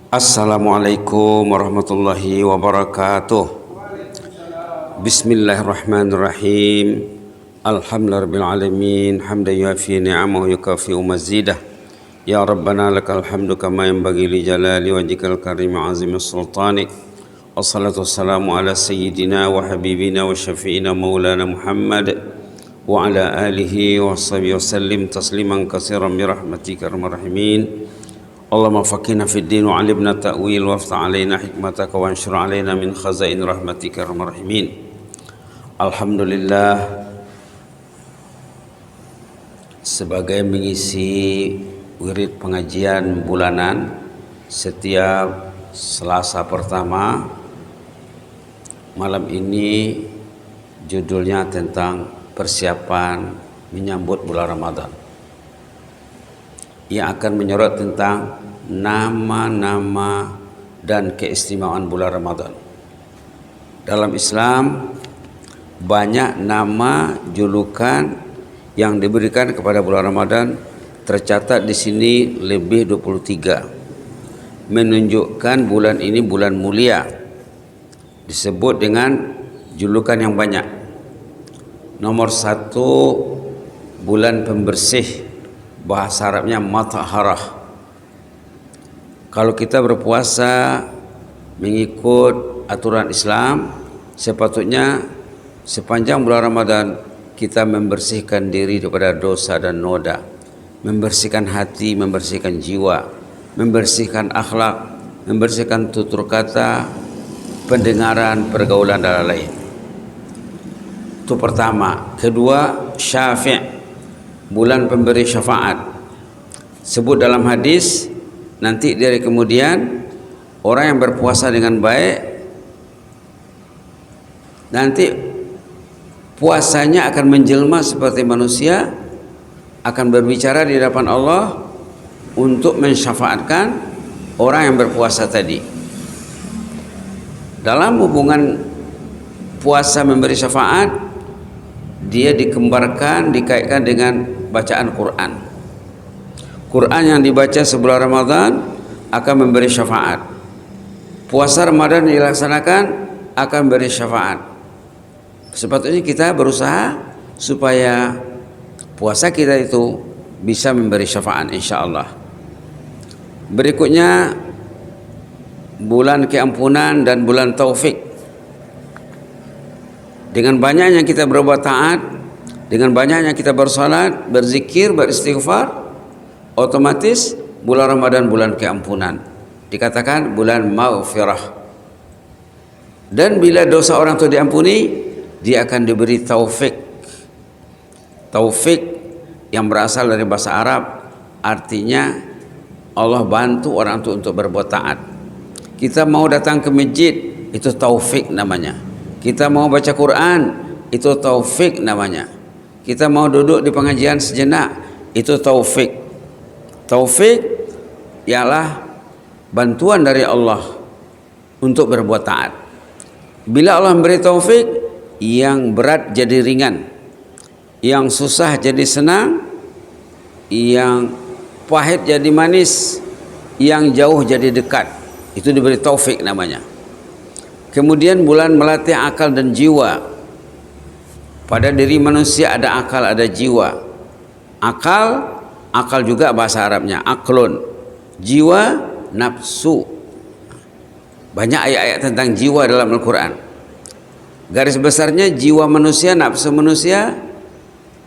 Assalamualaikum warahmatullahi wabarakatuh. Bismillahirrahmanirrahim. Alhamdulillahirabbil alamin, hamdan yuafi ni'amahu yukafi'u mazidah. Ya Rabbana lakal hamdu kama yanbaghi li jalali wajhikal karim azimi sultanik. Wassalatu wassalamu ala sayyidina wa habibina wa syafi'ina maulana Muhammad wa ala alihi wa sahbihi wasallim tasliman katsiran bi rahmatika arhamar rahimin. Allahumma faqihna fid din wa 'allimna ta'wil waftah 'alaina hikmataka wa anshur 'alaina min khazain rahmatika arhamar rahimin. Alhamdulillah, sebagai mengisi wirid pengajian bulanan setiap Selasa pertama, malam ini judulnya tentang persiapan menyambut bulan Ramadan, yang akan menyorot tentang nama-nama dan keistimewaan bulan Ramadan. Dalam Islam banyak nama julukan yang diberikan kepada bulan Ramadan, tercatat di sini lebih 23, menunjukkan bulan ini bulan mulia, disebut dengan julukan yang banyak. Nomor 1, bulan pembersih, bahasa Arabnya matahharah. Kalau kita berpuasa mengikut aturan Islam, sepatutnya sepanjang bulan Ramadan kita membersihkan diri daripada dosa dan noda, membersihkan hati, membersihkan jiwa, membersihkan akhlak, membersihkan tutur kata, pendengaran, pergaulan dan lain-lain. Itu pertama. Kedua, syafi', bulan pemberi syafaat. Sebut dalam hadis, nanti dari kemudian orang yang berpuasa dengan baik, nanti puasanya akan menjelma seperti manusia, akan berbicara di hadapan Allah untuk mensyafaatkan orang yang berpuasa tadi. Dalam hubungan puasa memberi syafaat, dia dikembarkan, dikaitkan dengan bacaan Quran. Quran yang dibaca sebelum Ramadan akan memberi syafaat. Puasa Ramadan dilaksanakan akan memberi syafaat. Sepatutnya kita berusaha supaya puasa kita itu bisa memberi syafaat, insyaallah. Berikutnya bulan keampunan dan bulan taufik. Dengan banyaknya kita berbuat taat, dengan banyaknya kita bersalat, berzikir, beristighfar, otomatis bulan Ramadan bulan keampunan, dikatakan bulan maghfirah. Dan bila dosa orang itu diampuni, dia akan diberi taufik. Taufik yang berasal dari bahasa Arab, artinya Allah bantu orang itu untuk berbuat taat. Kita mau datang ke masjid, itu taufik namanya. Kita mau baca Quran, itu taufik namanya. Kita mau duduk di pengajian sejenak, itu taufik. Taufik ialah bantuan dari Allah untuk berbuat taat. Bila Allah memberi taufik, yang berat jadi ringan, yang susah jadi senang, yang pahit jadi manis, yang jauh jadi dekat. Itu diberi taufik namanya. Kemudian bulan melatih akal dan jiwa. Pada diri manusia ada akal, ada jiwa. Akal juga bahasa Arabnya aklun. Jiwa, nafsu. Banyak ayat-ayat tentang jiwa dalam Al-Quran. Garis besarnya jiwa manusia, nafsu manusia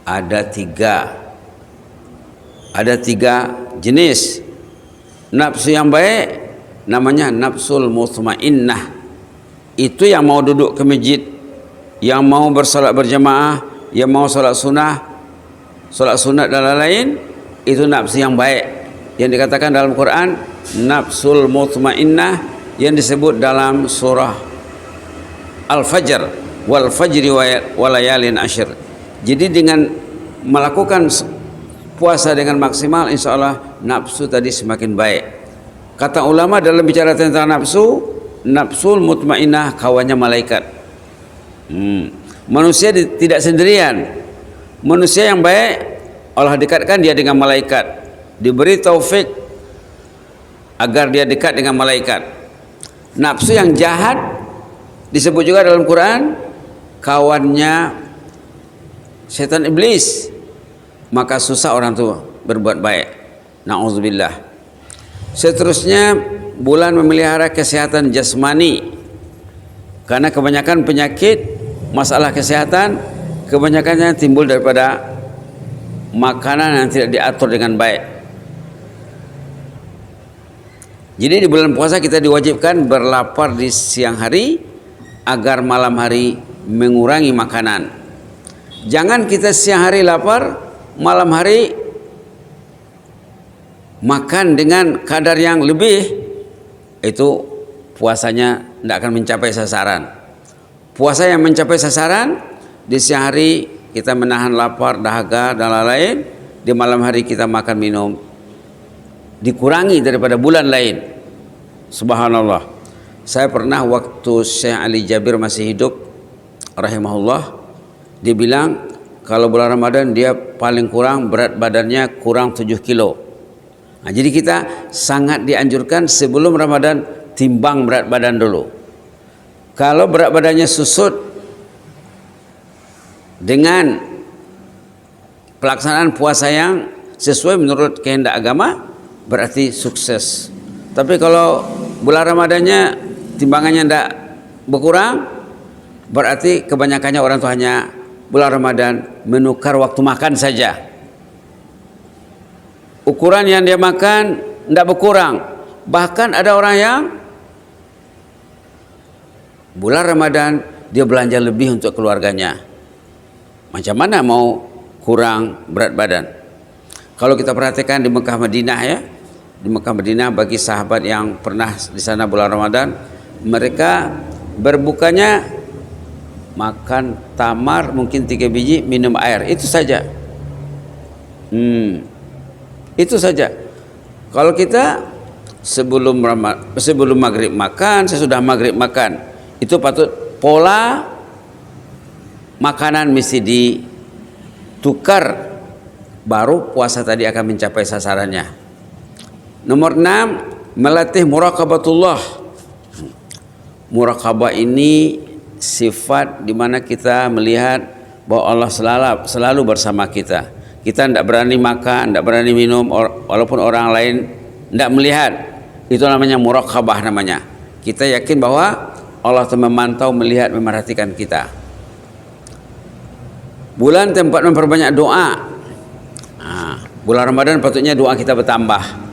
ada 3. Ada 3 jenis. Nafsu yang baik namanya nafsul mutmainnah. Itu yang mau duduk ke masjid, yang mau bersolat berjamaah, yang mau solat sunnah, solat sunat dan lain-lain, itu nafsu yang baik, yang dikatakan dalam Quran nafsul mutmainnah, yang disebut dalam surah Al-Fajr, wal fajri walayalin ashir. Jadi dengan melakukan puasa dengan maksimal, insya Allah nafsu tadi semakin baik. Kata ulama dalam bicara tentang nafsu, nafsul mutmainnah kawannya malaikat. Manusia tidak sendirian. Manusia yang baik Allah dekatkan dia dengan malaikat, diberi taufik agar dia dekat dengan malaikat. Nafsu yang jahat disebut juga dalam Quran kawannya setan iblis, maka susah orang tu berbuat baik. Na'udzubillah. Seterusnya, bulan memelihara kesehatan jasmani, karena kebanyakan penyakit, masalah kesehatan kebanyakannya timbul daripada makanan yang tidak diatur dengan baik. Jadi di bulan puasa kita diwajibkan berlapar di siang hari agar malam hari mengurangi makanan. Jangan kita siang hari lapar, malam hari makan dengan kadar yang lebih, itu puasanya tidak akan mencapai sasaran. Puasa yang mencapai sasaran, di siang hari kita menahan lapar, dahaga dan lain-lain, di malam hari kita makan minum dikurangi daripada bulan lain. Subhanallah. Saya pernah waktu Syekh Ali Jabir masih hidup rahimahullah, dia bilang kalau bulan Ramadan dia paling kurang berat badannya kurang 7 kilo. Nah, jadi kita sangat dianjurkan sebelum Ramadan timbang berat badan dulu. Kalau berat badannya susut dengan pelaksanaan puasa yang sesuai menurut kehendak agama, berarti sukses. Tapi kalau bulan Ramadannya timbangannya tidak berkurang, berarti kebanyakannya orang itu hanya bulan Ramadan menukar waktu makan saja. Ukuran yang dia makan tidak berkurang. Bahkan ada orang yang bulan Ramadan dia belanja lebih untuk keluarganya. Macam mana mau kurang berat badan? Kalau kita perhatikan di Mekah Madinah ya, di Mekah Madinah bagi sahabat yang pernah di sana bulan Ramadan, mereka berbukanya makan tamar mungkin 3 biji, minum air, itu saja. Itu saja. Kalau kita sebelum maghrib makan, sesudah maghrib makan, itu patut pola makanan mesti ditukar, baru puasa tadi akan mencapai sasarannya. Nomor 6, melatih muraqabatullah. Muraqabah ini sifat di mana kita melihat bahwa Allah selalu bersama kita. Kita tidak berani makan, tidak berani minum walaupun orang lain tidak melihat. Itu namanya muraqabah namanya. Kita yakin bahwa Allah telah memantau, melihat, memerhatikan kita. Bulan tempat memperbanyak doa. Bulan Ramadan patutnya doa kita bertambah.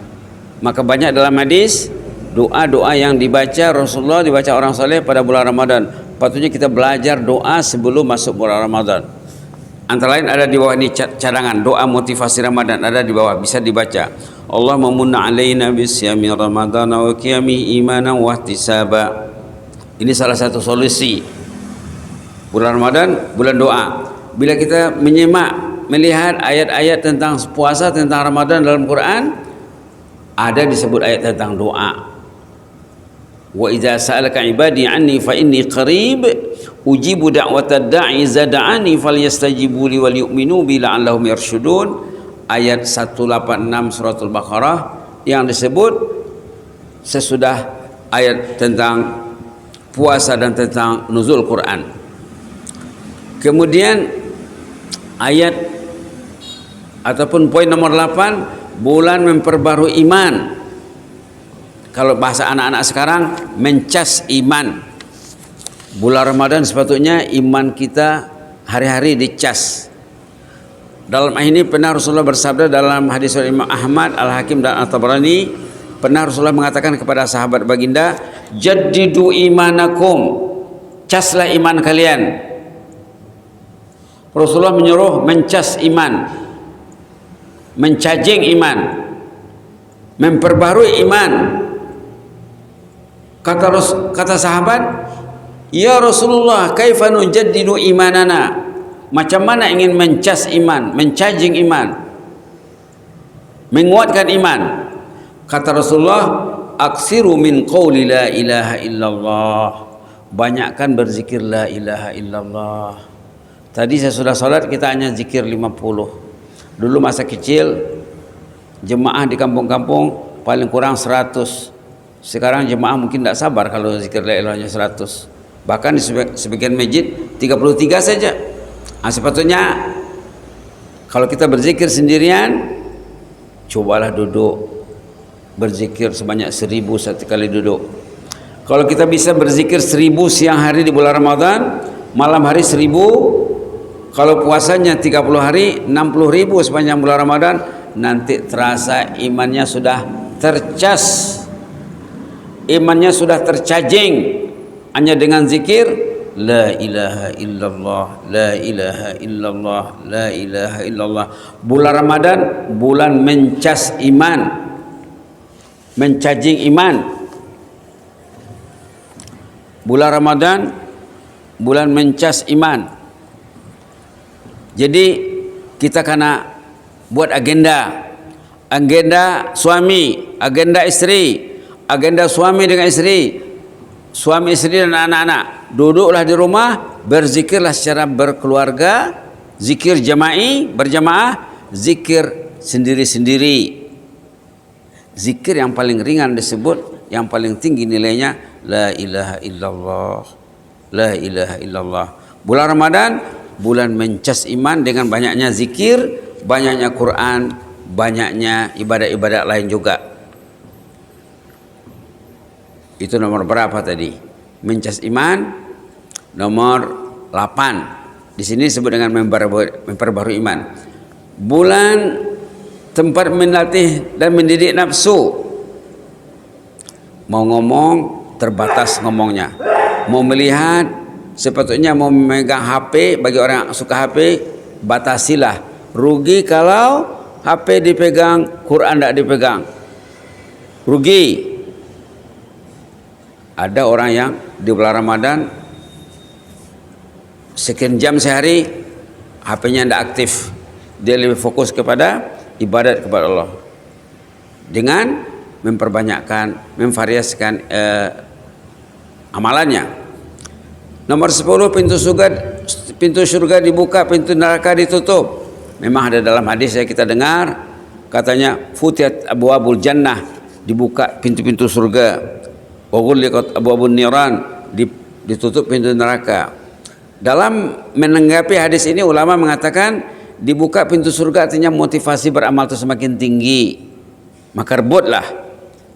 Maka banyak dalam hadis doa-doa yang dibaca Rasulullah, dibaca orang saleh pada bulan Ramadan. Patutnya kita belajar doa sebelum masuk bulan Ramadan. Antara lain ada di bawah ini cadangan doa motivasi Ramadan, ada di bawah, bisa dibaca. Allahumma munna alaina bisyami Ramadan wa qiyami imanan wa ihtisaba. Ini salah satu solusi. Bulan Ramadan, bulan doa. Bila kita menyimak, melihat ayat-ayat tentang puasa, tentang Ramadan dalam Quran, ada disebut ayat tentang doa. Wa idza sa'alaka ibadi anni fa inni qarib ujibu da'watad da'i idza da'ani falyastajibu li wal yu'minu bi la'allahum yarshudun. Ayat 186 suratul Baqarah yang disebut sesudah ayat tentang puasa dan tentang nuzul Quran. Kemudian ayat ataupun poin nomor 8, bulan memperbarui iman. Kalau bahasa anak-anak sekarang, mencas iman. Bulan Ramadan sepatutnya iman kita hari-hari dicas. Dalam ayat ini pernah Rasulullah bersabda dalam hadis Imam Ahmad, Al-Hakim dan At-Tabrani, pernah Rasulullah mengatakan kepada sahabat baginda, jaddidu imanakum, caslah iman kalian. Rasulullah menyuruh mencas iman, mencajing iman, memperbarui iman. Kata sahabat, ya Rasulullah, kaifa nujaddidu imanana? Macam mana ingin mencas iman, mencajing iman, menguatkan iman? Kata Rasulullah, aksiru min qawli la ilaha illallah. Banyakkan berzikir la ilaha illallah. Tadi saya sudah salat, kita hanya zikir 50. Dulu masa kecil, jemaah di kampung-kampung paling kurang 100. Sekarang jemaah mungkin tidak sabar kalau zikir la ilaha illallah 100. Bahkan di sebagian masjid 33 saja. Sepatutnya kalau kita berzikir sendirian, cobalah duduk berzikir sebanyak 1000 satu kali duduk. Kalau kita bisa berzikir 1000 siang hari di bulan Ramadan, malam hari 1000, kalau puasanya 30 hari 60.000 sepanjang bulan Ramadan, nanti terasa imannya sudah tercas, imannya sudah tercajing hanya dengan zikir la ilaha illallah, la ilaha illallah, la ilaha illallah. Bulan Ramadan bulan mencas iman, mencajing iman. Bulan Ramadan bulan mencas iman. Jadi kita kena buat agenda suami, agenda istri, agenda suami dengan istri, suami istri dan anak-anak. Duduklah di rumah, berzikirlah secara berkeluarga, zikir jama'i, berjamaah, zikir sendiri-sendiri. Zikir yang paling ringan disebut, yang paling tinggi nilainya la ilaha illallah, la ilaha illallah. Bulan Ramadan bulan mencas iman dengan banyaknya zikir, banyaknya Quran, banyaknya ibadah-ibadah lain juga. Itu nomor berapa tadi? Mencas iman. Nomor 8. Di sini disebut dengan memperbarui iman. Bulan tempat melatih dan mendidik nafsu. Mau ngomong terbatas ngomongnya. Mau melihat, sepatutnya mau memegang HP, bagi orang yang suka HP, batasilah. Rugi kalau HP dipegang, Quran tidak dipegang. Rugi. Ada orang yang di bulan Ramadan sekian jam sehari HP-nya tidak aktif. Dia lebih fokus kepada ibadat kepada Allah dengan memperbanyakkan, memvariasikan amalannya. Nomor 10, pintu surga dibuka, pintu neraka ditutup. Memang ada dalam hadis yang kita dengar, katanya futihat abwabul jannah, dibuka pintu-pintu surga. Wa ghulliqat abwabun niran, ditutup pintu neraka. Dalam menanggapi hadis ini, ulama mengatakan dibuka pintu surga artinya motivasi beramal itu semakin tinggi. Maka rebutlah.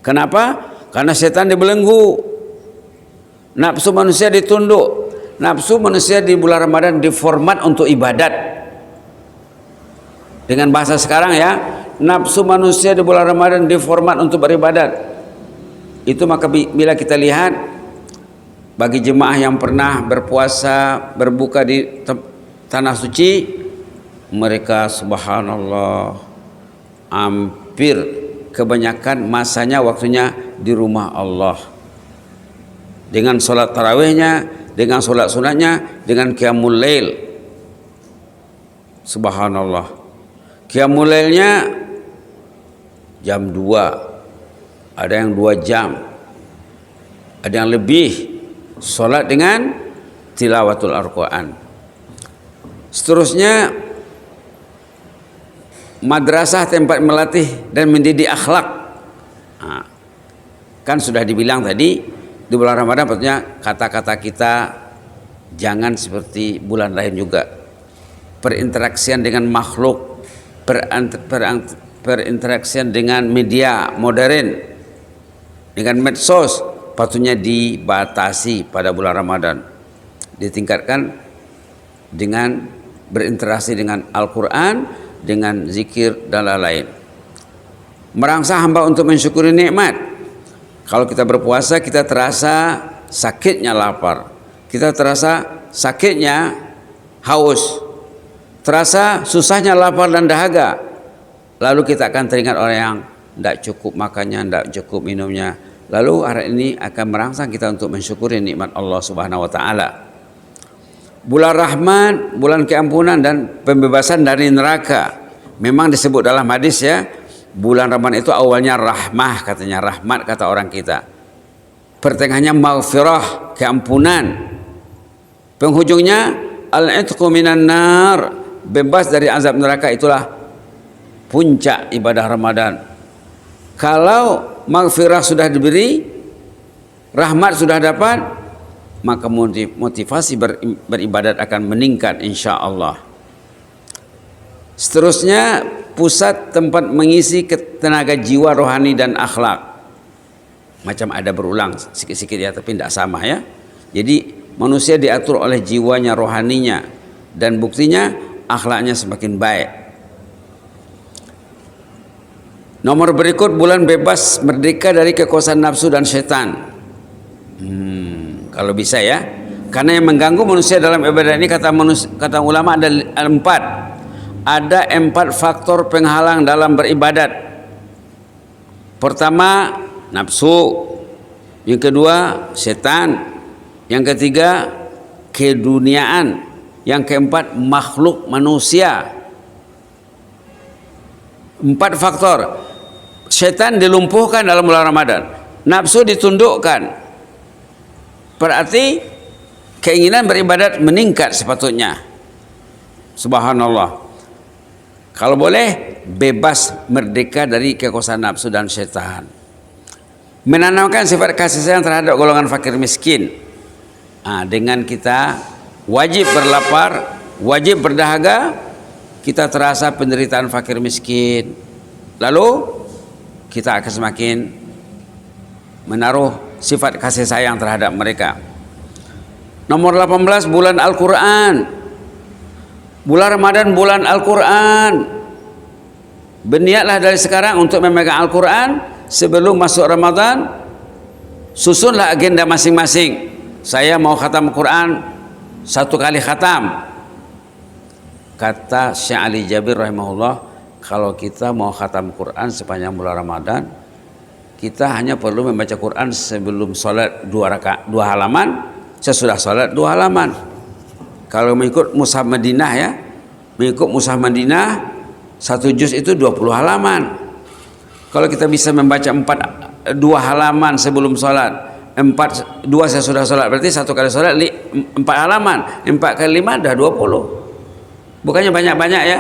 Kenapa? Karena setan dibelenggu, nafsu manusia ditunduk. Nafsu manusia di bulan Ramadan diformat untuk ibadat. Dengan bahasa sekarang ya, nafsu manusia di bulan Ramadan diformat untuk beribadat. Itu maka bila kita lihat bagi jemaah yang pernah berpuasa, berbuka di tanah suci, mereka subhanallah hampir kebanyakan masanya waktunya di rumah Allah. Dengan sholat tarawihnya, dengan sholat sunatnya, dengan qiyamul lail. Subhanallah. Qiyamul lailnya jam 2, ada yang 2 jam, ada yang lebih. Sholat dengan tilawatul Al-Quran. Seterusnya madrasah tempat melatih dan mendidik akhlak. Kan sudah dibilang tadi, di bulan Ramadan patutnya kata-kata kita jangan seperti bulan lain juga. Perinteraksian dengan makhluk, perinteraksian dengan media modern, dengan medsos, patutnya dibatasi pada bulan Ramadan. Ditingkatkan dengan berinteraksi dengan Al-Quran, dengan zikir dan lain-lain. Merangsang hamba untuk mensyukuri nikmat. Kalau kita berpuasa, kita terasa sakitnya lapar, kita terasa sakitnya haus, terasa susahnya lapar dan dahaga. Lalu kita akan teringat orang yang tidak cukup makannya, tidak cukup minumnya. Lalu hari ini akan merangsang kita untuk mensyukuri nikmat Allah Subhanahu wa taala. Bulan Rahmat, bulan keampunan dan pembebasan dari neraka. Memang disebut dalam hadis ya, bulan Ramadan itu awalnya rahmah, katanya rahmat kata orang kita. Pertengahannya maghfirah, keampunan. Penghujungnya al-itqu minan nar, bebas dari azab neraka. Itulah puncak ibadah Ramadan. Kalau maghfirah sudah diberi, rahmat sudah dapat, maka motivasi beribadat akan meningkat insya Allah. Seterusnya, pusat tempat mengisi tenaga jiwa rohani dan akhlak. Macam ada berulang sikit-sikit ya, tapi tidak sama ya. Jadi manusia diatur oleh jiwanya, rohaninya, dan buktinya akhlaknya semakin baik. Nomor berikut, bulan bebas merdeka dari kekuasaan nafsu dan setan. Kalau bisa ya, karena yang mengganggu manusia dalam ibadah ini kata ulama ada empat. Ada 4 faktor penghalang dalam beribadat. Pertama, nafsu. Yang kedua, setan. Yang ketiga, keduniaan. Yang keempat, makhluk manusia. 4 faktor. Setan dilumpuhkan dalam bulan Ramadan, nafsu ditundukkan, berarti keinginan beribadat meningkat sepatutnya. Subhanallah. Kalau boleh bebas merdeka dari kekuasaan nafsu dan setan. Menanamkan sifat kasih sayang terhadap golongan fakir miskin. Dengan kita wajib berlapar, wajib berdahaga, kita terasa penderitaan fakir miskin. Lalu kita akan semakin menaruh sifat kasih sayang terhadap mereka. Nomor 18, bulan Al-Quran. Bulan Ramadan, bulan Al-Quran. Berniatlah dari sekarang untuk memegang Al-Quran. Sebelum masuk Ramadan, susunlah agenda masing-masing. Saya mau khatam Quran 1 kali khatam. Kata Syekh Ali Jabir rahimahullah, kalau kita mau khatam Quran sepanjang bulan Ramadan, kita hanya perlu membaca Quran sebelum sholat 2 halaman, sesudah sholat 2 halaman. Kalau mengikut Mushaf Madinah ya, mengikut Mushaf Madinah 1 juz itu 20 halaman. Kalau kita bisa membaca 2 halaman sebelum sholat, 2 sesudah sholat, berarti 1 kali sholat 4 halaman, 4 kali 5 dah 20. Bukannya banyak-banyak ya,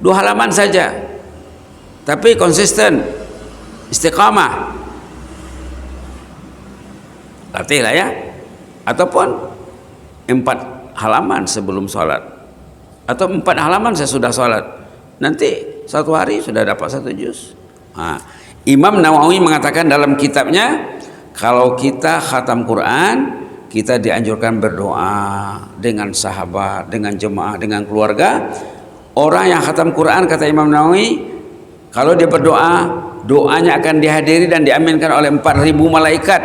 2 halaman saja, tapi konsisten, istiqamah, latihlah ya. Ataupun 4 halaman sebelum sholat, atau 4 halaman sesudah sholat, nanti 1 hari sudah dapat 1 juz. Imam Nawawi mengatakan dalam kitabnya, kalau kita khatam Quran, kita dianjurkan berdoa dengan sahabat, dengan jemaah, dengan keluarga. Orang yang khatam Quran, kata Imam Nawawi, kalau dia berdoa, doanya akan dihadiri dan diaminkan oleh 4.000 malaikat.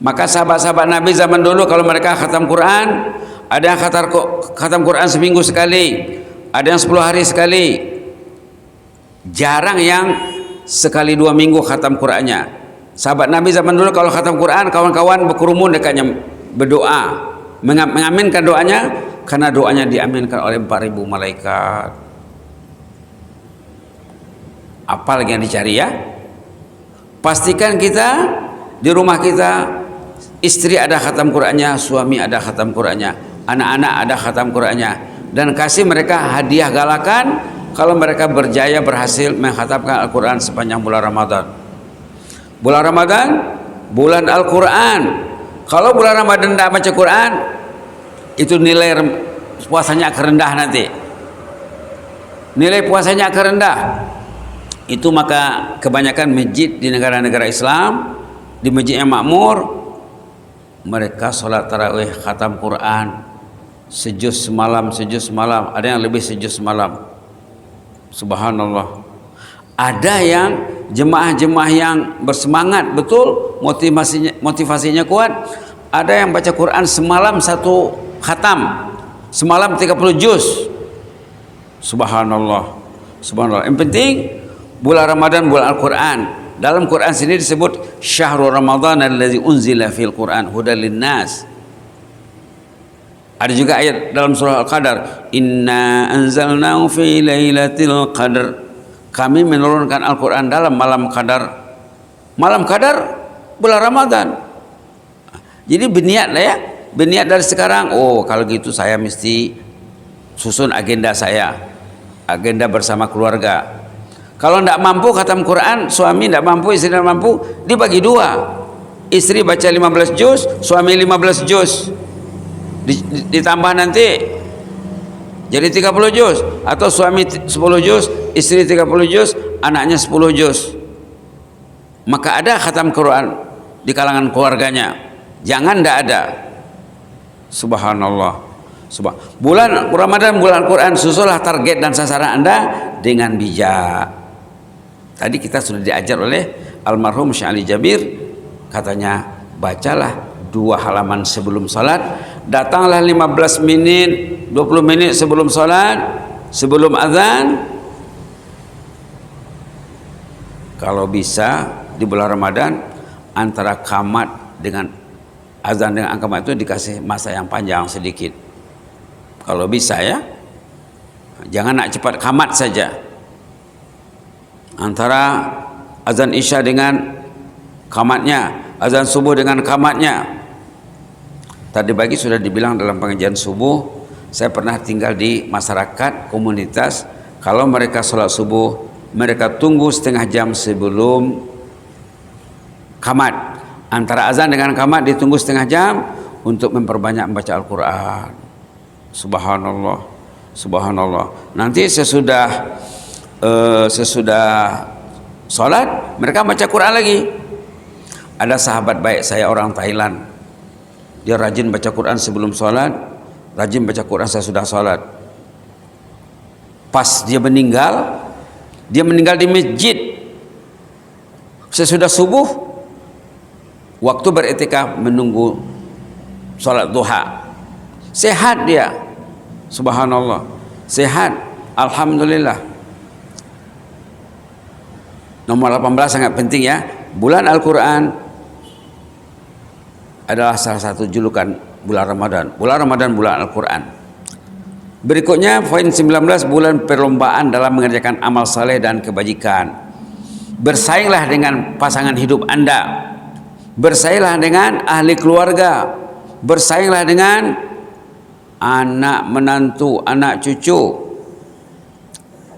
Maka sahabat-sahabat Nabi zaman dulu kalau mereka khatam Quran, ada yang khatam Quran seminggu sekali, ada yang 10 hari sekali. Jarang yang sekali 2 minggu khatam Qurannya. Sahabat Nabi zaman dulu kalau khatam Quran, kawan-kawan berkerumun dekatnya berdoa, mengaminkan doanya, karena doanya diaminkan oleh 4.000 malaikat. Apa lagi yang dicari ya? Pastikan kita di rumah kita, istri ada khatam Qurannya, suami ada khatam Qurannya, anak-anak ada khatam Qurannya, dan kasih mereka hadiah galakan kalau mereka berjaya berhasil mengkhatamkan Al-Quran sepanjang bulan Ramadan. Bulan Ramadan, bulan Al-Quran. Kalau bulan Ramadan tidak baca Quran, itu nilai puasanya akan rendah nanti. Nilai puasanya akan rendah. Itu maka kebanyakan masjid di negara-negara Islam, di masjid yang makmur, mereka sholat tarawih khatam Quran sejuz semalam, ada yang lebih sejuz semalam. Subhanallah. Ada yang jemaah-jemaah yang bersemangat betul, motivasinya kuat, ada yang baca Quran semalam 1 khatam, semalam 30 juz. Subhanallah. Subhanallah. Yang penting bulan Ramadan, bulan Al-Quran. Dalam Quran sendiri disebut syahrul Ramadan allazi unzila fil Quran hudal linnas. Ada juga ayat dalam surah Al-Qadar, inna anzalnahu fi lailatul qadar. Kami menurunkan Al-Quran dalam malam Qadar. Malam Qadar bulan Ramadan. Jadi berniatlah ya, berniat dari sekarang. Oh, kalau gitu saya mesti susun agenda saya, agenda bersama keluarga. Kalau tidak mampu khatam Quran, suami tidak mampu, istri tidak mampu, dibagi dua. Istri baca 15 juz, suami 15 juz. Ditambah nanti jadi 30 juz, atau suami 10 juz, istri 30 juz, anaknya 10 juz. Maka ada khatam Quran di kalangan keluarganya. Jangan tidak ada. Subhanallah. Bulan Ramadan, bulan Quran, susulah target dan sasaran Anda dengan bijak. Tadi kita sudah diajar oleh almarhum Syekh Ali Jabir, katanya bacalah 2 halaman sebelum salat, datanglah 15 menit 20 menit sebelum salat, sebelum azan. Kalau bisa di bulan Ramadan antara qamat dengan azan dengan qamat itu dikasih masa yang panjang sedikit. Kalau bisa ya, jangan nak cepat qamat saja. Antara azan isya dengan qamatnya, azan subuh dengan qamatnya. Tadi pagi sudah dibilang dalam pengajian subuh, saya pernah tinggal di masyarakat komunitas, kalau mereka sholat subuh, mereka tunggu setengah jam sebelum qamat. Antara azan dengan qamat ditunggu setengah jam untuk memperbanyak membaca Al-Quran. Subhanallah, subhanallah. Nanti sesudah sholat mereka baca Quran lagi. Ada sahabat baik saya orang Thailand, dia rajin baca Quran sebelum sholat, rajin baca Quran sesudah sholat. Pas dia meninggal di masjid sesudah subuh, waktu beriktikaf menunggu sholat duha. Sehat dia, subhanallah, sehat, alhamdulillah. Nomor 18 sangat penting ya. Bulan Al-Quran adalah salah satu julukan bulan Ramadan. Bulan Ramadan, bulan Al-Quran. Berikutnya poin 19, bulan perlombaan dalam mengerjakan amal saleh dan kebajikan. Bersainglah dengan pasangan hidup Anda, bersainglah dengan ahli keluarga, bersainglah dengan anak menantu, anak cucu.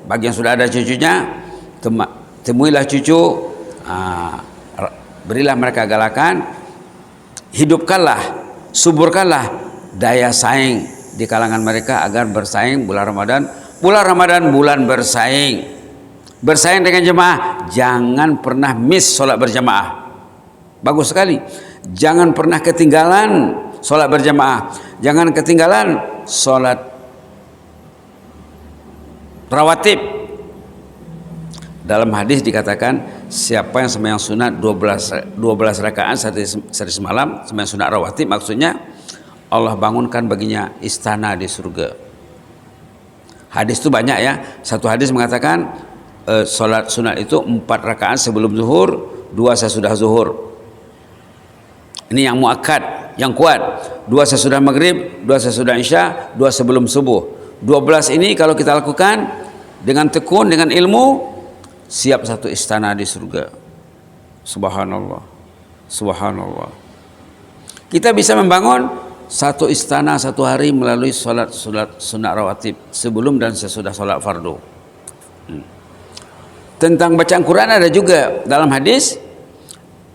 Bagi yang sudah ada cucunya, temuilah cucu, berilah mereka galakan, hidupkanlah, suburkanlah daya saing di kalangan mereka agar bersaing bulan Ramadan. Bulan Ramadan bulan bersaing, bersaing dengan jemaah. Jangan pernah miss sholat berjamaah, bagus sekali. Jangan pernah ketinggalan sholat berjamaah, jangan ketinggalan sholat rawatib. Dalam hadis dikatakan, siapa yang sembahyang sunat 12 rakaat sehari semalam, sembahyang sunat rawatib, maksudnya Allah bangunkan baginya istana di surga. Hadis itu banyak ya. Satu hadis mengatakan solat sunat itu 4 rakaat sebelum zuhur, 2 sesudah zuhur. Ini yang muakkad, yang kuat. 2 sesudah maghrib, 2 sesudah isya, 2 sebelum subuh. 12 ini kalau kita lakukan dengan tekun, dengan ilmu, siap satu istana di surga. Subhanallah, subhanallah. Kita bisa membangun satu istana satu hari melalui solat sunat rawatib sebelum dan sesudah solat fardu. Tentang bacaan Quran ada juga dalam hadis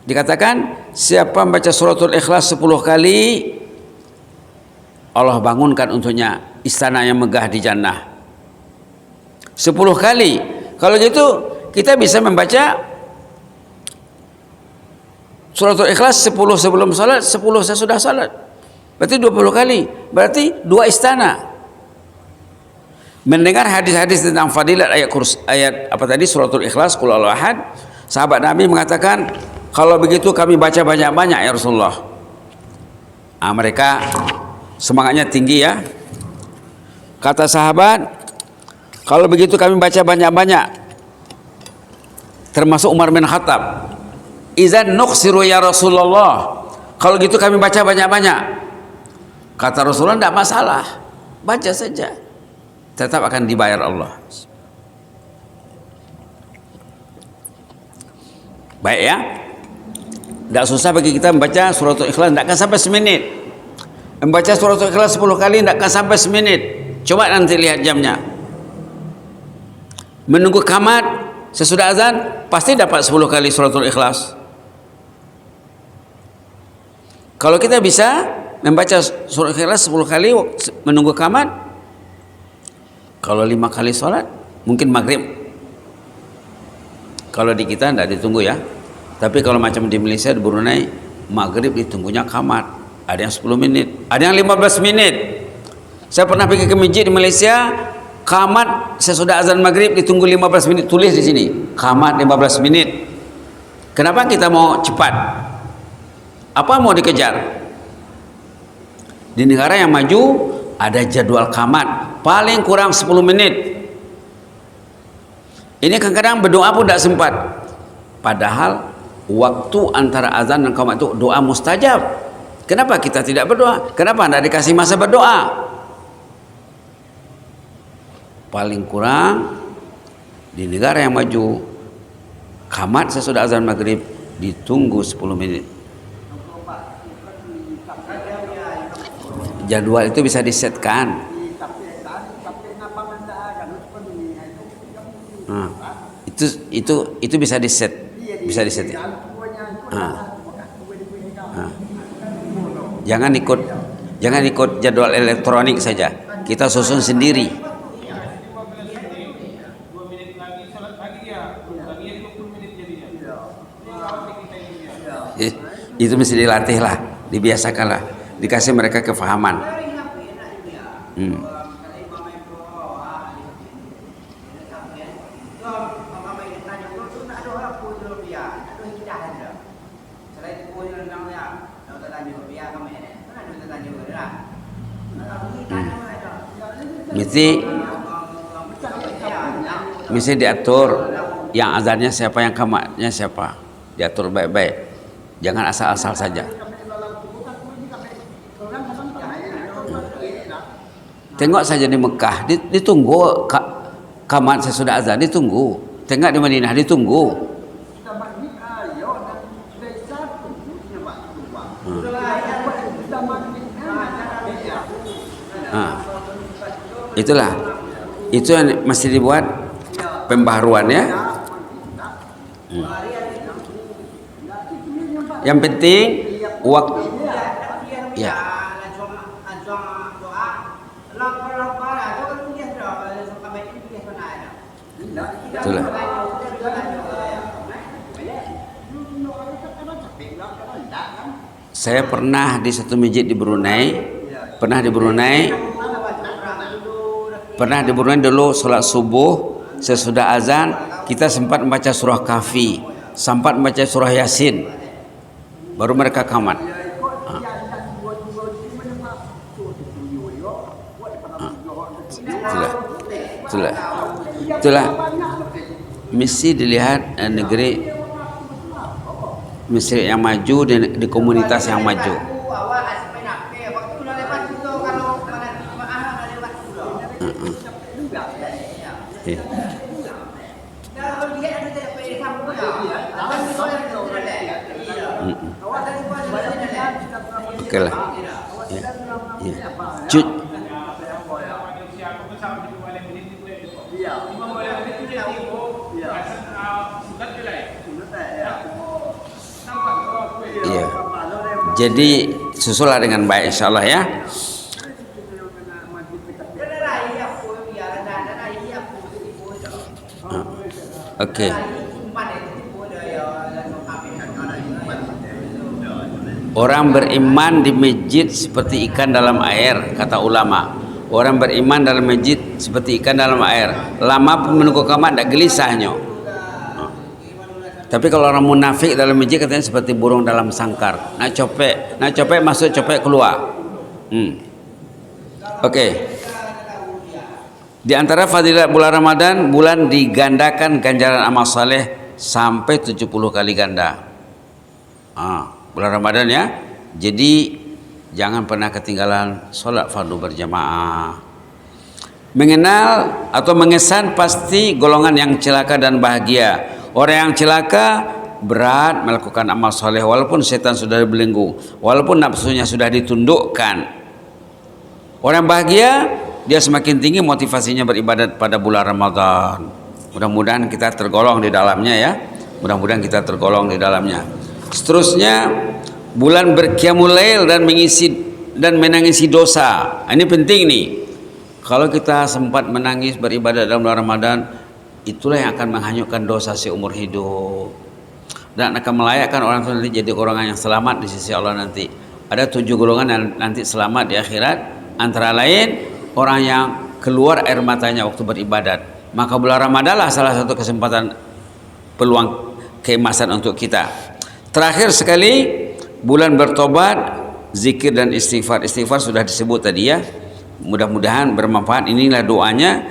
dikatakan, siapa membaca suratul Ikhlas 10 kali, Allah bangunkan untuknya istana yang megah di jannah. 10 kali. Kalau gitu kita bisa membaca suratul Ikhlas 10 sebelum salat, 10 sesudah salat. Berarti 20 kali. Berarti 2 istana. Mendengar hadis-hadis tentang fadilat ayat apa tadi, suratul Ikhlas, qul huwallahu ahad, sahabat Nabi mengatakan, kalau begitu kami baca banyak-banyak ya Rasulullah. Mereka semangatnya tinggi ya. Kata sahabat, kalau begitu kami baca banyak-banyak. Termasuk Umar bin Khattab, izan nuksiru ya Rasulullah, kalau gitu kami baca banyak-banyak. Kata Rasulullah, tidak masalah, baca saja, tetap akan dibayar Allah. Baik ya, tidak susah bagi kita membaca suratul Ikhlas, tidak akan sampai semenit. Membaca suratul Ikhlas 10 kali tidak akan sampai semenit. Coba nanti lihat jamnya. Menunggu qamat Sesudah azan pasti dapat 10 kali suratul Ikhlas. Kalau kita bisa membaca surah Ikhlas 10 kali menunggu qamat, kalau 5 kali sholat mungkin maghrib. Kalau di kita tidak ditunggu ya, tapi kalau macam di Malaysia, di Brunei, maghrib ditunggunya qamat. Ada yang 10 menit, ada yang 15 menit. Saya pernah pergi ke masjid di Malaysia, qamat sesudah azan maghrib ditunggu 15 menit. Tulis di sini qamat 15 menit. Kenapa kita mau cepat? Apa mau dikejar? Di negara yang maju ada jadwal qamat paling kurang 10 menit. Ini kadang-kadang berdoa pun tidak sempat. Padahal waktu antara azan dan qamat itu doa mustajab. Kenapa kita tidak berdoa? Kenapa tidak dikasih masa berdoa? Paling kurang di negara yang maju, qamat sesudah azan maghrib ditunggu 10 menit. Jadwal itu bisa disetkan. Itu bisa diset, bisa diset. Jangan ikut jadwal elektronik saja. Kita susun sendiri. Itu mesti dilatih lah, dibiasakanlah, dikasih mereka kefahaman. Mesti diatur yang azannya siapa, yang qamatnya siapa, diatur baik-baik. Jangan asal-asal saja. Tengok saja di Mekah, ditunggu qamat sesudah azan, ditunggu. Tengok di Madinah, ditunggu. Itulah, itu yang masih dibuat pembaharuannya. Yang penting waktu, ya. Itulah. Saya pernah di satu masjid di Brunei, pernah di Brunei dulu sholat subuh sesudah azan kita sempat membaca surah Kahfi, sempat membaca surah Yasin, baru mereka qamat. Itulah mesti dilihat negeri Mesir yang maju dan di komunitas yang maju. Oke lah. Iya. Jadi susulah dengan baik insyaallah ya. Oke. Orang beriman di masjid seperti ikan dalam air, kata ulama. Orang beriman dalam masjid seperti ikan dalam air. Lama pun menunggu qamat tidak gelisahnya. Tapi kalau orang munafik dalam masjid katanya seperti burung dalam sangkar. Nak copek masuk, copek keluar. Oke. Di antara fadilat bulan Ramadan, bulan digandakan ganjaran amal saleh sampai 70 kali ganda. Bulan Ramadan ya. Jadi jangan pernah ketinggalan sholat fardu berjamaah. Mengenal atau mengesan pasti golongan yang celaka dan bahagia. Orang yang celaka berat melakukan amal soleh walaupun setan sudah dibelenggu, walaupun nafsunya sudah ditundukkan. Orang bahagia dia semakin tinggi motivasinya beribadat pada bulan Ramadan. Mudah-mudahan kita tergolong di dalamnya ya. Mudah-mudahan kita tergolong di dalamnya. Seterusnya bulan berqiyamul lail dan menangisi dosa. Ini penting nih. Kalau kita sempat menangis beribadah dalam bulan Ramadan, itulah yang akan menghanyutkan dosa seumur hidup dan akan melayakkan orang itu nanti jadi orang yang selamat di sisi Allah nanti. Ada 7 golongan yang nanti selamat di akhirat, antara lain orang yang keluar air matanya waktu beribadat. Maka bulan Ramadanlah salah satu kesempatan peluang keemasan untuk kita. Terakhir sekali, bulan bertobat, zikir dan istighfar. Istighfar sudah disebut tadi ya. Mudah-mudahan bermanfaat. Inilah doanya.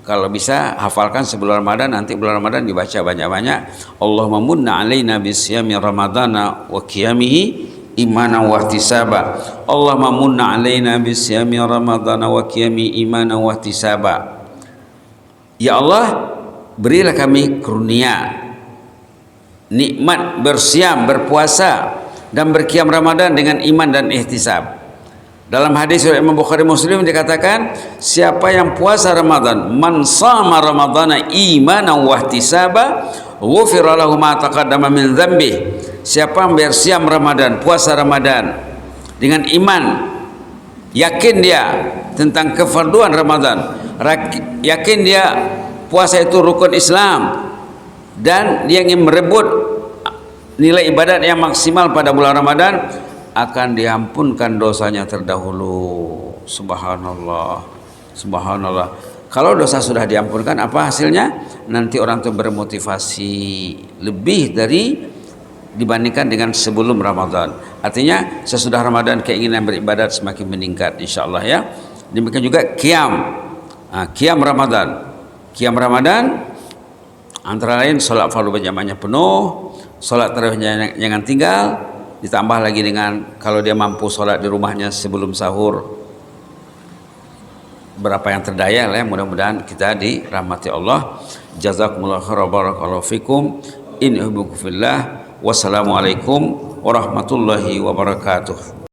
Kalau bisa hafalkan sebelum Ramadan, nanti bulan Ramadan dibaca banyak-banyak. Allahumma munna alaina bisyami ramadana wa qiyamihi imana wa ihtisaba. Allahumma munna alaina bisyami ramadana wa qiyamihi imana wa ihtisaba. Ya Allah, berilah kami karunia nikmat bersiam, berpuasa dan berqiyam Ramadan dengan iman dan ihtisab. Dalam hadis riwayat Imam Bukhari Muslim dikatakan, siapa yang puasa Ramadan, man shama ramadhana imanan wa ihtisaba, ghufira lahu ma taqaddama min dzambi. Siapa yang bersiam Ramadan, puasa Ramadan dengan iman, yakin dia tentang kefarduan Ramadan, yakin dia puasa itu rukun Islam, dan dia ingin merebut nilai ibadat yang maksimal pada bulan Ramadan, akan diampunkan dosanya terdahulu. Subhanallah, subhanallah. Kalau dosa sudah diampunkan, apa hasilnya? Nanti orang itu bermotivasi lebih dari dibandingkan dengan sebelum Ramadan. Artinya sesudah Ramadan keinginan beribadat semakin meningkat, insyaallah ya. Demikian juga qiyam, qiyam Ramadan. Qiyam Ramadan antara lain solat fardu berjamaahnya penuh, solat tarawih jangan tinggal, ditambah lagi dengan kalau dia mampu sholat di rumahnya sebelum sahur, berapa yang terdaya lah ya. Mudah-mudahan kita dirahmati Allah. Jazakumullah khairan, barakallahu fikum, in uhibbukum fillah. Wassalamualaikum warahmatullahi wabarakatuh.